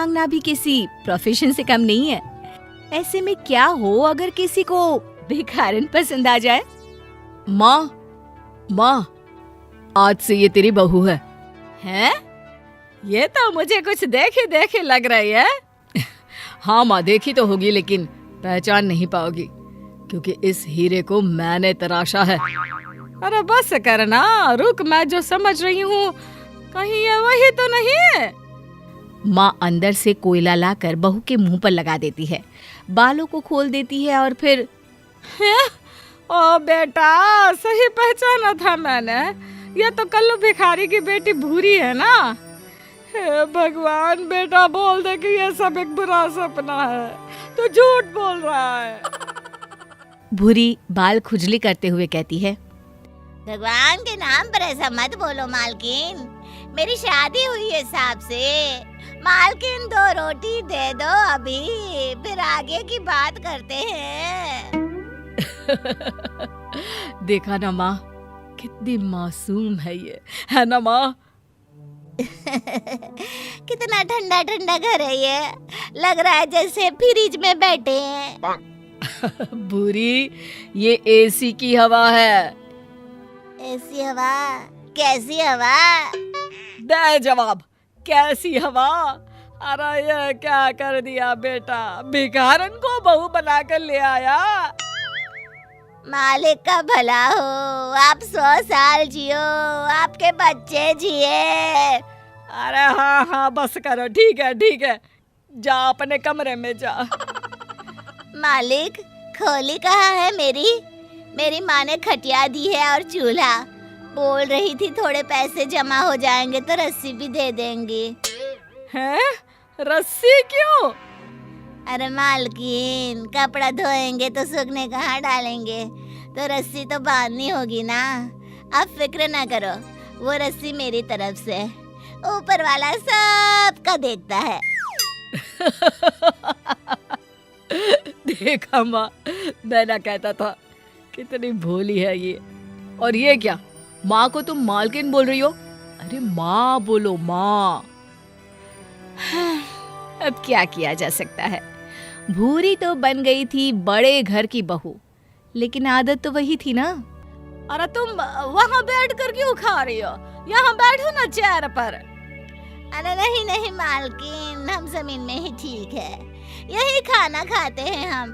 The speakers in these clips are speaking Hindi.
मांगना भी किसी प्रोफेशन से कम नहीं है। ऐसे में क्या हो अगर किसी को भिखारन पसंद आ जाए? माँ, आज से ये तेरी बहू है। हैं? ये तो मुझे कुछ देखे देखे लग रही है। हाँ माँ, देखी तो होगी लेकिन पहचान नहीं पाओगी, क्योंकि इस हीरे को मैंने तराशा है। अरे बस करना, रुक, मैं जो समझ रही हूँ कहीं ये वही तो नहीं है। माँ अंदर से कोयला लाकर बहू के मुंह पर लगा देती है, बालों को खोल देती है और फिर ओ बेटा, सही पहचाना था मैंने, ये तो कल्लू भिखारी की बेटी भूरी है ना। हे भगवान, बेटा बोल दे कि ये सब एक बुरा सपना है, तो झूठ बोल रहा है। भूरी बाल खुजली करते हुए कहती है, भगवान के नाम पर ऐसा मत बोलो मालकिन, मेरी शादी हुई है साहब से। मालकिन 2 रोटी दे दो अभी, फिर आगे की बात करते हैं। देखा ना माँ, कितनी मासूम है ये, है ना माँ? कितना ठंडा ठंडा घर है ये, लग रहा है जैसे फ्रिज में बैठे हैं। बुरी, ये एसी की हवा है। ऐसी हवा? कैसी हवा? दे जवाब, कैसी हवा? अरे ये क्या कर दिया बेटा, भिखारन को बहू बनाकर ले आया। मालिक का भला हो, आप 100 साल जियो, आपके बच्चे जिए। अरे हाँ, बस करो, ठीक है, जा अपने कमरे में जा। मालिक, खोली कहाँ है मेरी माँ ने खटिया दी है और चूल्हा। बोल रही थी थोड़े पैसे जमा हो जाएंगे तो रस्सी भी दे देंगी। हैं? रस्सी क्यों? अरे मालकिन, कपड़ा धोएंगे तो सूखने कहाँ डालेंगे, तो रस्सी तो बांधनी होगी ना। आप फिक्र ना करो, वो रस्सी मेरी तरफ से, ऊपर वाला सबका देखता है। देखा माँ, मैं ना कहता था, कितनी भोली है ये। और ये क्या, माँ को तुम मालकिन बोल रही हो? अरे माँ बोलो, माँ। अब क्या किया जा सकता है, भूरी तो बन गई थी बड़े घर की बहू, लेकिन आदत तो वही थी ना। अरे तुम वहाँ बैठ कर क्यों खा रही हो, यहाँ बैठो ना चेयर पर। अरे नहीं मालकिन, हम जमीन में ही ठीक है, यही खाना खाते हैं हम।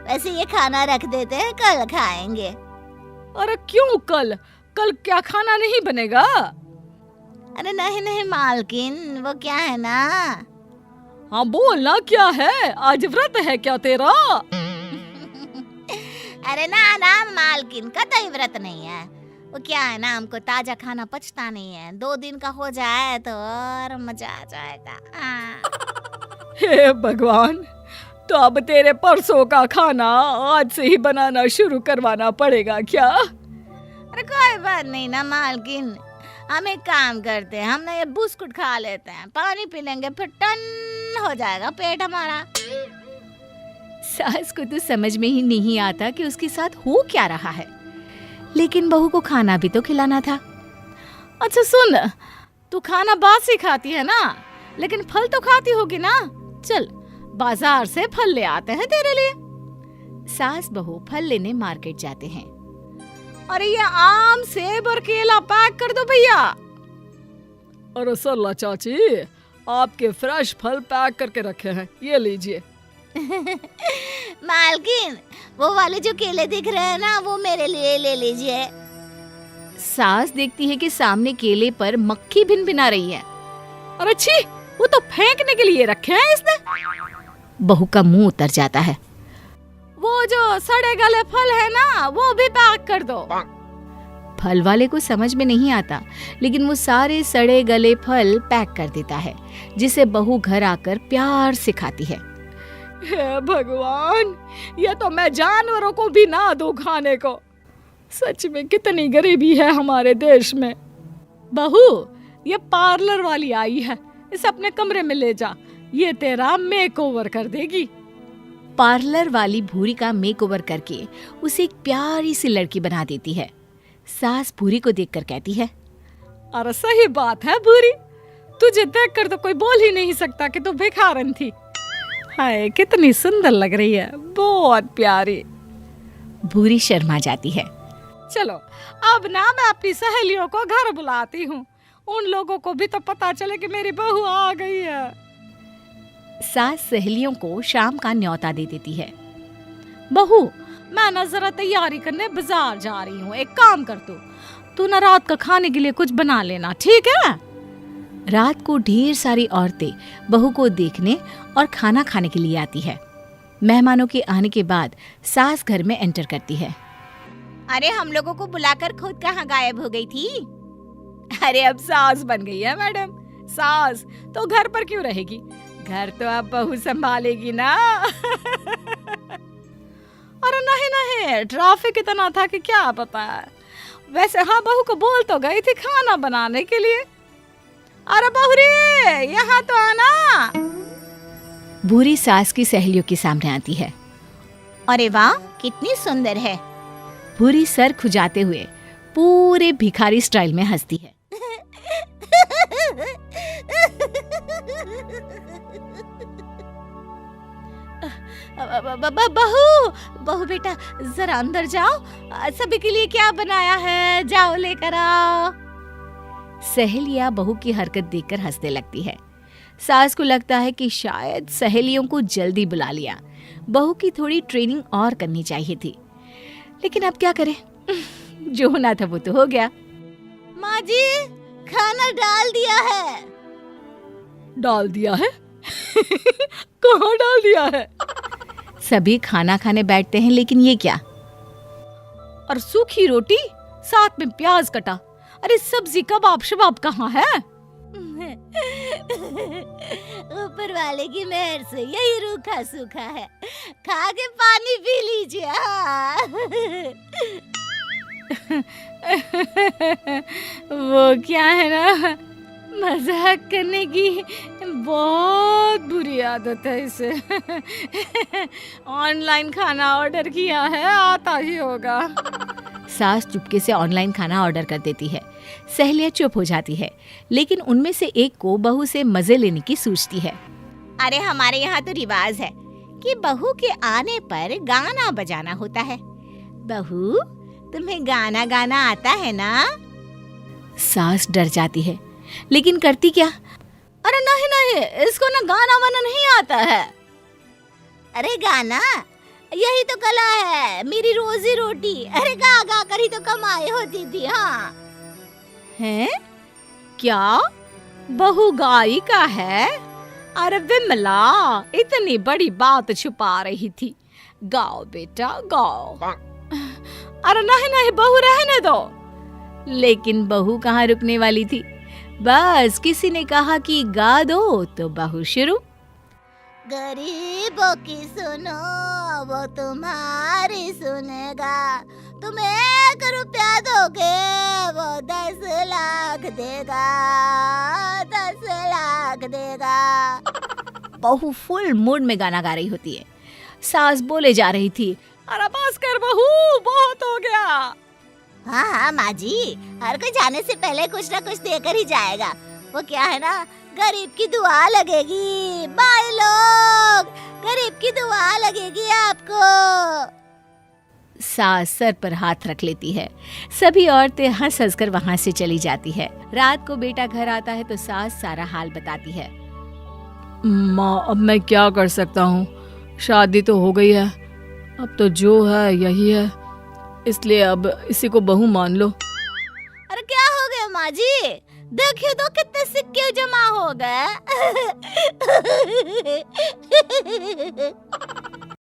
वैसे ये खाना रख देते हैं, कल खाएंगे। अरे क्यों कल क्या खाना नहीं बनेगा? अरे नहीं मालकिन, वो क्या है ना। हाँ बोलना, क्या है, आज व्रत है क्या तेरा? अरे ना मालकिन, कतई व्रत नहीं है। वो क्या है ना, हमको ताजा खाना पचता नहीं है, 2 दिन का हो जाए तो और मजा आ जाएगा। हे भगवान, तो अब तेरे परसों का खाना आज से ही बनाना शुरू करवाना पड़ेगा क्या? अरे कोई बात नहीं ना मालकिन, हम एक काम करते हैं, हम ना ये बिस्कुट खा लेते हैं, पानी पी लेंगे, फिर टन हो जाएगा पेट हमारा। सास को तो समझ में ही नहीं आता कि उसके साथ हो क्या रहा है, लेकिन बहू को खाना भी तो खिलाना था। अच्छा सुन, तू खाना बासी खाती है ना, लेकिन फल तो खाती होगी ना। चल बाजार से फल ले आते हैं तेरे लिए। सास बहू फल लेने मार्केट जाते हैं। अरे ये आम, सेब और केला पैक कर दो भैया। अरे सरला चाची, आपके फ्रेश फल पैक करके रखे हैं, ये लीजिए। मालकिन, वो वाले जो केले दिख रहे हैं ना, वो मेरे लिए ले लीजिए। सास देखती है कि सामने केले पर मक्खी भिनभिना रही है। अरे छी, वो तो फेंकने के लिए रखे हैं इसने। बहू का मुंह उतर जाता है। वो जो सड़े गले फल है ना, वो भी पैक कर दो। फल वाले को समझ में नहीं आता, लेकिन वो सारे सड़े गले फल पैक कर देता है, जिसे बहू घर आकर प्यार से खाती है। हे भगवान, ये तो मैं जानवरों को भी ना दूं खाने को। सच में कितनी गरीबी है हमारे देश में। बहू, ये पार्लर वाली आई है, इसे अपने कमरे में ले जा, ये तेरा मेकओवर कर देगी। पार्लर वाली भूरी का मेकओवर करके उसे एक प्यारी सी लड़की बना देती है। सास भूरी को देखकर कहती है, अरे सही बात है भूरी, तुझे देखकर तो कोई बोल ही नहीं सकता कि तू भिखारन थी। हाय कितनी सुंदर लग रही है, बहुत प्यारी। भूरी शर्मा जाती है। चलो अब ना मैं अपनी सहेलियों को घर बुलाती हूँ, उन लोगों को भी तो पता चले कि मेरी बहू आ गई है। सास सहेलियों को शाम का न्योता दे देती है। बहू मैं ना जरा तैयारी करने बाजार जा रही हूँ, एक काम कर तू ना रात का खाने के लिए कुछ बना लेना, ठीक है? रात को ढेर सारी औरतें बहू को देखने और खाना खाने के लिए आती है। मेहमानों के आने के बाद सास घर में एंटर करती है। अरे हम लोगों को बुलाकर खुद कहाँ गायब हो गई थी? अरे अब सास बन गई है मैडम, सास तो घर पर क्यों रहेगी, घर तो अब बहू संभालेगी ना। अरे नहीं, ट्रैफिक इतना था कि क्या पता है। वैसे हाँ बहू को बोल तो गई थी खाना बनाने के लिए। अरे बहुरी यहाँ तो आना। भूरी सास की सहेलियों के सामने आती है। अरे वाह कितनी सुंदर है। भूरी सर खुजाते हुए पूरे भिखारी स्टाइल में हंसती है। बहू बेटा जरा अंदर जाओ, सभी के लिए क्या बनाया है, जाओ लेकर आओ। सहेलियां बहू की हरकत देखकर हंसने लगती है। सास को लगता है कि शायद सहेलियों को जल्दी बुला लिया, बहू की थोड़ी ट्रेनिंग और करनी चाहिए थी, लेकिन अब क्या करें, जो होना था वो तो हो गया। माँ जी खाना डाल दिया है। डाल दिया है? कहाँ डाल दिया है? सभी खाना खाने बैठते हैं, लेकिन ये क्या, और सूखी रोटी साथ में प्याज कटा। अरे सब्जी कबाब शबाब कहाँ है? ऊपर वाले की मेहर से यही रूखा सूखा है, खा के पानी पी लीजिए। वो क्या है ना, मजाक करने की बहुत बुरी आदत है इसे। ऑनलाइन खाना ऑर्डर किया है, आता ही होगा। सास चुपके से ऑनलाइन खाना ऑर्डर कर देती है। सहेलियां चुप हो जाती है, लेकिन उनमें से एक को बहू से मजे लेने की सूझती है। अरे हमारे यहाँ तो रिवाज है कि बहू के आने पर गाना बजाना होता है। बहू तुम्हें गाना गाना आता है ना? सास डर जाती है, लेकिन करती क्या। अरे नहीं, इसको ना गाना वाना नहीं आता है। अरे गाना यही तो कला है, मेरी रोजी रोटी। अरे गा गा कर ही तो कमाई होती थी। हाँ हैं? क्या बहू गायिका है? अरे विमला इतनी बड़ी बात छुपा रही थी। गाओ बेटा गाओ। अरे नहीं बहू रहने दो। लेकिन बहू कहाँ रुकने वाली थी, बस किसी ने कहा कि गा दो तो बहू शुरू। गरीबों की सुनो वो तुम्हारी सुनेगा, तुम 1 रुपया दोगे वो 10 लाख देगा, 10 लाख देगा। बहू फुल मूड में गाना गा रही होती है। सास बोले जा रही थी, अरे बस कर बहू, बहुत हो गया। हाँ माँ जी, हर कोई जाने से पहले कुछ ना कुछ देकर ही जाएगा। वो क्या है ना, गरीब की दुआ लगेगी। बाय लोग, गरीब की दुआ लगेगी आपको। सास सर पर हाथ रख लेती है। सभी औरतें हंस हंस कर वहाँ से चली जाती है। रात को बेटा घर आता है तो सास सारा हाल बताती है। माँ अब मैं क्या कर सकता हूँ, शादी तो हो गई है, अब तो जो है यही है, इसलिए अब इसी को बहू मान लो। अरे क्या हो गया माँ जी, देखिए तो कितने सिक्के जमा हो गए।